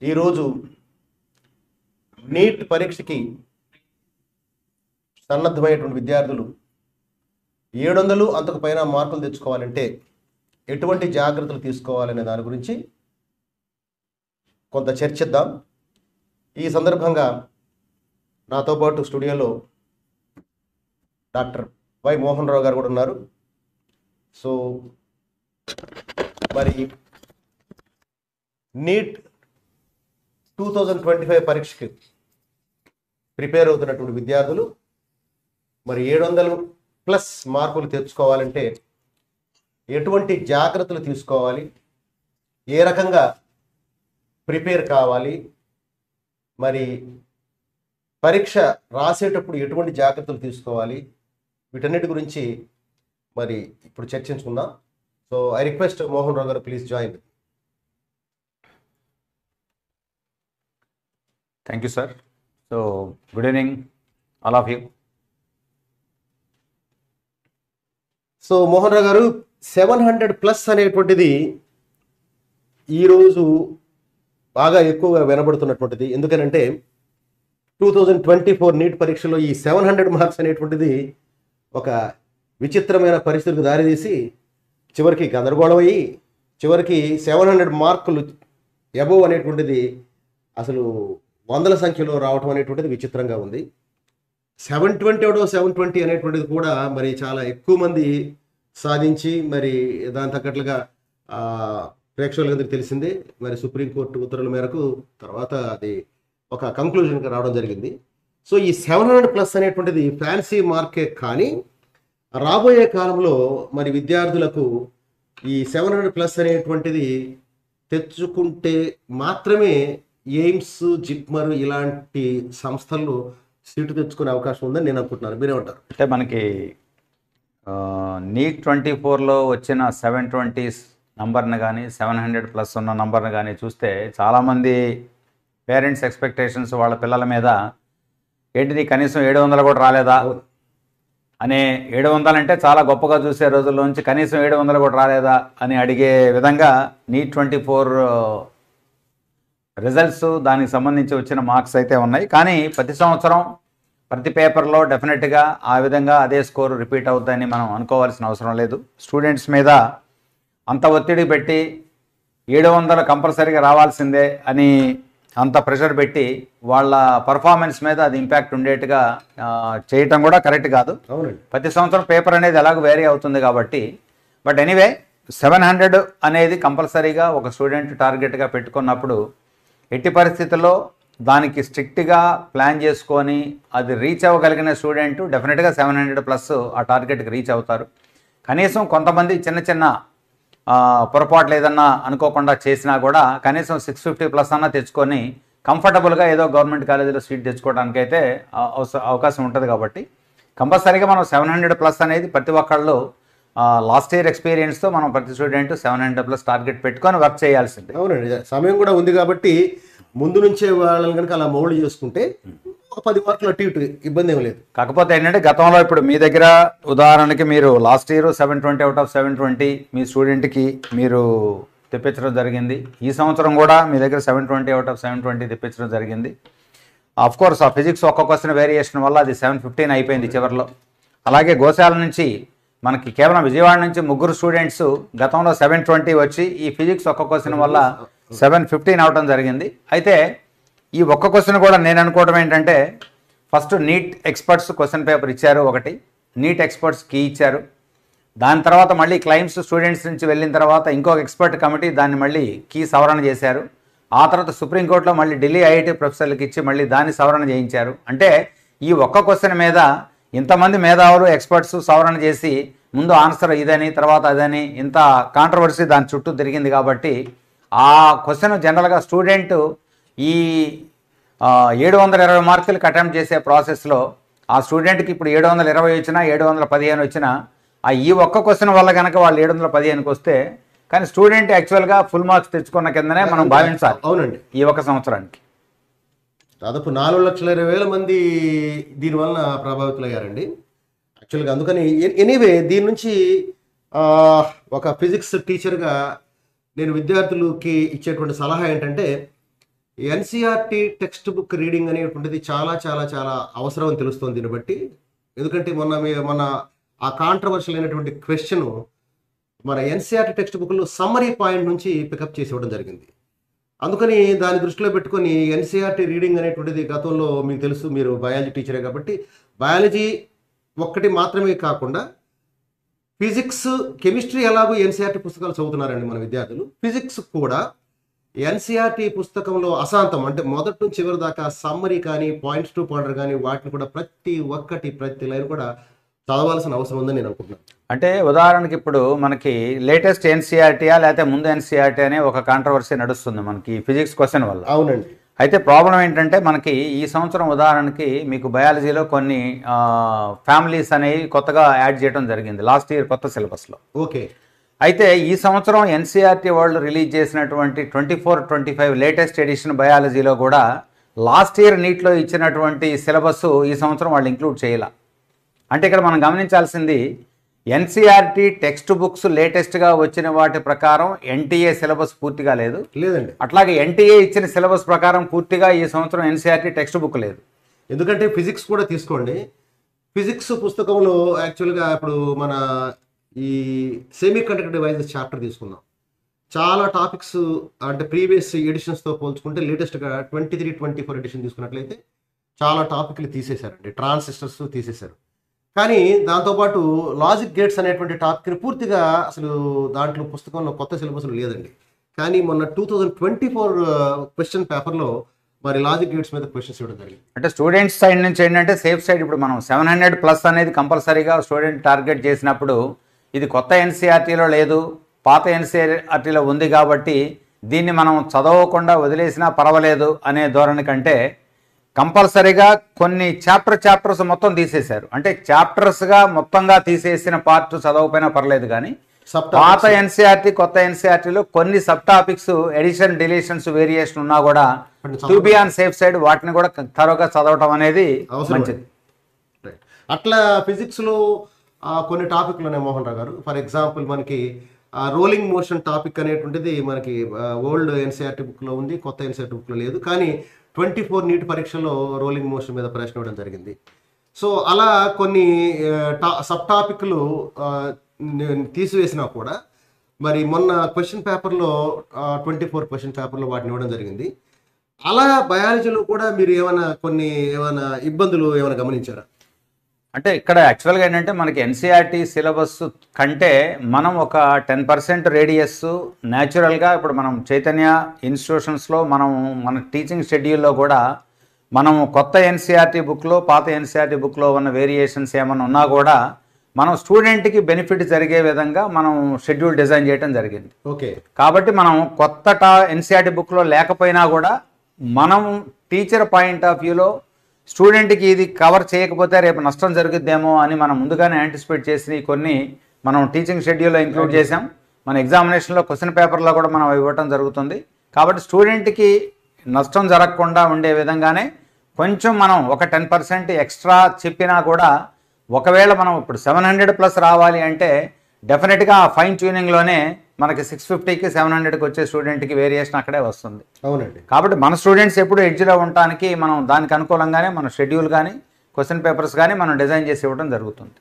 ఈరోజు నీట్ పరీక్షకి సన్నద్ధమైనటువంటి విద్యార్థులు 700 అంతకు పైన మార్కులు తెచ్చుకోవాలంటే ఎటువంటి జాగ్రత్తలు తీసుకోవాలనే దాని గురించి కొంత చర్చిద్దాం. ఈ సందర్భంగా నాతో పాటు స్టూడియోలో డాక్టర్ వై మోహన్ రావు గారు కూడా ఉన్నారు. సో మరి నీట్ 2025 పరీక్షకి ప్రిపేర్ అవుతున్నటువంటి విద్యార్థులు మరి 700+ మార్కులు తెచ్చుకోవాలంటే ఎటువంటి జాగ్రత్తలు తీసుకోవాలి, ఏ రకంగా ప్రిపేర్ కావాలి, మరి పరీక్ష రాసేటప్పుడు ఎటువంటి జాగ్రత్తలు తీసుకోవాలి, వీటన్నిటి గురించి మరి ఇప్పుడు చర్చించుకుందాం. So I request Mohan Rao garu, please join. Thank you, sir. So, good evening, all of you. So Mohan Rao garu, 700+ అనేటువంటిది ఈరోజు బాగా ఎక్కువగా వినబడుతున్నటువంటిది. ఎందుకనంటే 2024 నీట్ పరీక్షలో ఈ 700 మార్క్స్ అనేటువంటిది ఒక విచిత్రమైన పరిస్థితికి దారితీసి చివరికి గందరగోళం అయ్యి చివరికి 700 మార్కులు అబోవ్ అనేటువంటిది అసలు వందల సంఖ్యలో రావటం అనేటువంటిది విచిత్రంగా ఉంది. 720 అనేటువంటిది కూడా మరి చాలా ఎక్కువ మంది సాధించి మరి దాని తగ్గట్లుగా ప్రేక్షకులందరికీ తెలిసిందే. మరి సుప్రీంకోర్టు ఉత్తర్వుల మేరకు తర్వాత అది ఒక కంక్లూజన్కి రావడం జరిగింది. సో ఈ 700+ అనేటువంటిది ఫ్యాన్సీ మార్కే, కానీ రాబోయే కాలంలో మరి విద్యార్థులకు ఈ 700+ అనేటువంటిది తెచ్చుకుంటే మాత్రమే ఎయిమ్స్, జిప్మర్ ఇలాంటి సంస్థల్లో సీటు తెచ్చుకునే అవకాశం ఉందని నేను అనుకుంటున్నాను. మీరేమంటారు? అంటే మనకి నీట్ 24లో వచ్చిన 720 నంబర్ని కానీ 700+ ఉన్న నంబర్ని కానీ చూస్తే చాలామంది పేరెంట్స్ ఎక్స్పెక్టేషన్స్ వాళ్ళ పిల్లల మీద ఏంటిది కనీసం 700 కూడా రాలేదా అనే, 700 అంటే చాలా గొప్పగా చూసే రోజుల్లోంచి కనీసం 700 కూడా రాలేదా అని అడిగే విధంగా నీట్ 24 రిజల్ట్స్ దానికి సంబంధించి వచ్చిన మార్క్స్ అయితే ఉన్నాయి. కానీ ప్రతి సంవత్సరం ప్రతి పేపర్లో డెఫినెట్గా ఆ విధంగా అదే స్కోర్ రిపీట్ అవుతుందని మనం అనుకోవాల్సిన అవసరం లేదు. స్టూడెంట్స్ మీద అంత ఒత్తిడి పెట్టి 700 కంపల్సరీగా రావాల్సిందే అని అంత ప్రెషర్ పెట్టి వాళ్ళ పర్ఫార్మెన్స్ మీద అది ఇంపాక్ట్ ఉండేట్టుగా చేయటం కూడా కరెక్ట్ కాదు. ప్రతి సంవత్సరం పేపర్ అనేది ఎలాగో వేరీ అవుతుంది కాబట్టి. బట్ ఎనీవే 700 అనేది కంపల్సరీగా ఒక స్టూడెంట్ టార్గెట్గా పెట్టుకున్నప్పుడు ఎట్టి పరిస్థితుల్లో దానికి స్ట్రిక్ట్గా ప్లాన్ చేసుకొని అది రీచ్ అవ్వగలిగిన స్టూడెంట్ డెఫినెట్గా 700+ ఆ టార్గెట్కి రీచ్ అవుతారు. కనీసం కొంతమంది చిన్న చిన్న పొరపాట్లు ఏదన్నా అనుకోకుండా చేసినా కూడా కనీసం 650+ అన్నా తెచ్చుకొని కంఫర్టబుల్గా ఏదో గవర్నమెంట్ కాలేజీలో సీట్ తెచ్చుకోవడానికి అయితే అవకాశం ఉంటుంది. కాబట్టి కంపల్సరీగా మనం 700+ అనేది ప్రతి ఒక్కళ్ళు లాస్ట్ ఇయర్ ఎక్స్పీరియన్స్తో మనం ప్రతి స్టూడెంట్ 700+ టార్గెట్ పెట్టుకొని వర్క్ చేయాల్సిందే. అవునండి, సమయం కూడా ఉంది కాబట్టి ముందు నుంచే వాళ్ళని కనుక అలా మౌల్డ్ చేసుకుంటే 10 మార్కులు అటు ఇటు ఇబ్బంది ఏం లేదు. కాకపోతే ఏంటంటే గతంలో ఇప్పుడు మీ దగ్గర ఉదాహరణకి మీరు లాస్ట్ ఇయర్ 720 అవుట్ ఆఫ్ 720 మీ స్టూడెంట్కి మీరు తెప్పించడం జరిగింది. ఈ సంవత్సరం కూడా మీ దగ్గర 720 అవుట్ ఆఫ్ 720 తెప్పించడం జరిగింది. ఆఫ్ కోర్స్ ఆ ఫిజిక్స్ ఒక్క క్వశ్చన్ వేరియేషన్ వల్ల అది 715 అయిపోయింది చివరిలో. అలాగే గోశాల నుంచి మనకి కేవలం విజయవాడ నుంచి 3 స్టూడెంట్స్ గతంలో 720 వచ్చి ఈ ఫిజిక్స్ ఒక్క క్వశ్చన్ వల్ల 715 అవడం జరిగింది. అయితే ఈ ఒక్క క్వశ్చన్ కూడా నేను అనుకోవడం ఏంటంటే, first NEET experts question paper ఇచ్చారు, ఒకటి నీట్ ఎక్స్పర్ట్స్ కీ ఇచ్చారు. దాని తర్వాత మళ్ళీ క్లైమ్స్ స్టూడెంట్స్ నుంచి వెళ్ళిన తర్వాత ఇంకొక ఎక్స్పర్ట్ కమిటీ దాన్ని మళ్ళీ కీ సవరణ చేశారు. ఆ తర్వాత సుప్రీంకోర్టులో మళ్ళీ ఢిల్లీ ఐఐటి ప్రొఫెసర్లకు ఇచ్చి మళ్ళీ దాన్ని సవరణ చేయించారు. అంటే ఈ ఒక్క క్వశ్చన్ మీద ఇంతమంది మేధావులు ఎక్స్పర్ట్స్ సవరణ చేసి ముందు ఆన్సర్ ఇదని తర్వాత అదని ఇంత కాంట్రవర్సీ దాని చుట్టూ తిరిగింది. కాబట్టి ఆ క్వశ్చన్ జనరల్గా స్టూడెంట్ ఈ 720 మార్కులకి అటెంప్ట్ చేసే ప్రాసెస్లో ఆ స్టూడెంట్కి ఇప్పుడు 720 వచ్చినా 715 వచ్చినా ఈ ఒక్క క్వశ్చన్ వల్ల కనుక వాళ్ళు 715కి వస్తే కానీ స్టూడెంట్ యాక్చువల్గా ఫుల్ మార్క్స్ తెచ్చుకున్న కిందనే మనం భావించాలి. అవునండి, ఈ ఒక్క సంవత్సరానికి దాదాపు 4,20,000 మంది దీనివల్ల ప్రభావితులయ్యారండి యాక్చువల్గా. అందుకని ఎనీవే దీని నుంచి ఒక ఫిజిక్స్ టీచర్గా నేను విద్యార్థులకి ఇచ్చేటువంటి సలహా ఏంటంటే, ఎన్సీఆర్టీ టెక్స్ట్ బుక్ రీడింగ్ అనేటువంటిది చాలా చాలా చాలా అవసరం అని తెలుస్తుంది దీన్ని బట్టి. ఎందుకంటే మొన్న ఆ కాంట్రవర్షియల్ అయినటువంటి క్వశ్చన్ మన ఎన్సీఆర్టీ టెక్స్ట్ బుక్లో సమ్మరీ పాయింట్ నుంచి పికప్ చేసి ఇవ్వడం జరిగింది. అందుకని దాన్ని దృష్టిలో పెట్టుకొని ఎన్సీఆర్టీ రీడింగ్ అనేటువంటిది గతంలో మీకు తెలుసు, మీరు బయాలజీ టీచరే కాబట్టి బయాలజీ ఒక్కటి మాత్రమే కాకుండా ఫిజిక్స్, కెమిస్ట్రీ ఎలాగో ఎన్సీఆర్టీ పుస్తకాలు చదువుతున్నారండి మన విద్యార్థులు. ఫిజిక్స్ కూడా ఎన్సీఆర్టీ పుస్తకంలో అశాంతం అంటే మొదటి నుంచి చివరి దాకా సమ్మరీ కానీ పాయింట్స్ టు పాయింటర్ కానీ వాటిని కూడా ప్రతి లైన్ కూడా చదవాల్సిన అవసరం ఉందని నేను అనుకుంటున్నాను. అంటే ఉదాహరణకి ఇప్పుడు మనకి లేటెస్ట్ ఎన్సీఆర్టీయా లేకపోతే ముందు ఎన్సీఆర్టీ అనే ఒక కాంట్రవర్సీ నడుస్తుంది మనకి ఫిజిక్స్ క్వశ్చన్ వల్ల. అవునండి. అయితే ప్రాబ్లం ఏంటంటే మనకి ఈ సంవత్సరం ఉదాహరణకి మీకు బయాలజీలో కొన్ని ఫ్యామిలీస్ అనేవి కొత్తగా యాడ్ చేయడం జరిగింది లాస్ట్ ఇయర్ కొత్త సిలబస్లో. ఓకే. అయితే ఈ సంవత్సరం ఎన్సీఆర్టీ వాళ్ళు రిలీజ్ చేసినటువంటి 24-25 లేటెస్ట్ ఎడిషన్ బయాలజీలో కూడా లాస్ట్ ఇయర్ నీట్లో ఇచ్చినటువంటి సిలబస్ ఈ సంవత్సరం వాళ్ళు ఇంక్లూడ్ చేయాల. అంటే ఇక్కడ మనం గమనించాల్సింది ఎన్సీఆర్టీ టెక్స్ట్ బుక్స్ లేటెస్ట్గా వచ్చిన వాటి ప్రకారం ఎన్టీఏ సిలబస్ పూర్తిగా లేదండి. అట్లాగే ఎన్టీఏ ఇచ్చిన సిలబస్ ప్రకారం పూర్తిగా ఈ సంవత్సరం ఎన్సీఆర్టీ టెక్స్ట్ బుక్ లేదు. ఎందుకంటే ఫిజిక్స్ కూడా తీసుకోండి, ఫిజిక్స్ పుస్తకంలో యాక్చువల్గా ఇప్పుడు మన ఈ సెమీ కండక్టర్ డివైజెస్ చాప్టర్ తీసుకుందాం. చాలా టాపిక్స్ అంటే ప్రీవియస్ ఎడిషన్స్తో పోల్చుకుంటే లేటెస్ట్గా 23-24 ఎడిషన్ తీసుకున్నట్లయితే చాలా టాపిక్లు తీసేశారండి. ట్రాన్సిస్టర్స్ తీసేశారు. కానీ దాంతోపాటు లాజిక్ గేట్స్ అనేటువంటి టాపిక్ని పూర్తిగా అసలు దాంట్లో పుస్తకంలో కొత్త సిలబస్లు లేదండి. కానీ మొన్న 2024 క్వశ్చన్ పేపర్లో మరి లాజిక్ గేట్స్ మీద క్వశ్చన్స్ ఇవ్వడం జరిగింది. అంటే స్టూడెంట్స్ సైడ్ నుంచి ఏంటంటే సేఫ్ సైడ్ ఇప్పుడు మనం 700+ అనేది కంపల్సరీగా స్టూడెంట్ టార్గెట్ చేసినప్పుడు ఇది కొత్త ఎన్సీఆర్టీలో లేదు, పాత ఎన్సీఆర్టీలో ఉంది కాబట్టి దీన్ని మనం చదవకుండా వదిలేసినా పర్వాలేదు అనే ధోరణి కంటే కంపల్సరీగా కొన్ని చాప్టర్స్ మొత్తం తీసేశారు. అంటే చాప్టర్స్గా మొత్తంగా తీసేసిన పార్ట్ చదవకపోయినా పర్లేదు, కానీ పాత ఎన్సీఆర్టీ కొత్త ఎన్సీఆర్టీలో కొన్ని sub topics edition, deletions, variation ఉన్నా కూడా to be on safe side వాటిని కూడా త్వరగా చదవటం అనేది మంచిది. అట్లా ఫిజిక్స్లో కొన్ని టాపిక్లు ఉన్నాయి మోహన్ రావు గారు. ఫర్ ఎగ్జాంపుల్ మనకి రోలింగ్ మోషన్ టాపిక్ అనేటువంటిది మనకి ఓల్డ్ ఎన్సీఆర్టీ బుక్లో ఉంది, కొత్త ఎన్సీఆర్టీ బుక్లో లేదు. కానీ 24 నీట్ పరీక్షలో రోలింగ్ మోషన్ మీద ప్రశ్న ఇవ్వడం జరిగింది. సో అలా కొన్ని సబ్ టాపిక్లు తీసివేసినా కూడా మరి మొన్న క్వశ్చన్ పేపర్లో 24 క్వశ్చన్ పేపర్లో వాటిని ఇవ్వడం జరిగింది. అలా బయాలజీలో కూడా మీరు ఏమైనా ఇబ్బందులు ఏమైనా గమనించారా? అంటే ఇక్కడ యాక్చువల్గా ఏంటంటే మనకి ఎన్సీఆర్టీ సిలబస్ కంటే మనం ఒక 10% రేడియస్ న్యాచురల్గా ఇప్పుడు మనం చైతన్య ఇన్స్టిట్యూషన్స్లో మన టీచింగ్ షెడ్యూల్లో కూడా మనం కొత్త ఎన్సీఆర్టీ బుక్లో పాత ఎన్సీఆర్టీ బుక్లో ఉన్న వేరియేషన్స్ ఏమైనా ఉన్నా కూడా మనం స్టూడెంట్కి బెనిఫిట్ జరిగే విధంగా మనం షెడ్యూల్ డిజైన్ చేయడం జరిగింది. ఓకే. కాబట్టి మనం కొత్త ఎన్సీఆర్టీ బుక్లో లేకపోయినా కూడా మనం టీచర్ పాయింట్ ఆఫ్ వ్యూలో స్టూడెంట్కి ఇది కవర్ చేయకపోతే రేపు నష్టం జరుగుద్దేమో అని మనం ముందుగానే యాంటిసిపేట్ చేసి కొన్ని మనం టీచింగ్ షెడ్యూల్లో ఇంక్లూడ్ చేసాం. మన ఎగ్జామినేషన్లో క్వశ్చన్ పేపర్లో కూడా మనం ఇవ్వటం జరుగుతుంది. కాబట్టి స్టూడెంట్కి నష్టం జరగకుండా ఉండే విధంగానే కొంచెం మనం ఒక 10% ఎక్స్ట్రా చెప్పినా కూడా ఒకవేళ మనం ఇప్పుడు 700+ రావాలి అంటే డెఫినెట్గా ఆ ఫైన్ ట్యూనింగ్లోనే మనకి 650కి 700కి వచ్చే స్టూడెంట్కి వేరియేషన్ అక్కడే వస్తుంది. అవునండి. కాబట్టి మన స్టూడెంట్స్ ఎప్పుడు ఎడ్జ్లో ఉండటానికి మనం దానికి అనుకూలంగానే మన షెడ్యూల్ కానీ క్వశ్చన్ పేపర్స్ కానీ మనం డిజైన్ చేసి ఇవ్వడం జరుగుతుంది.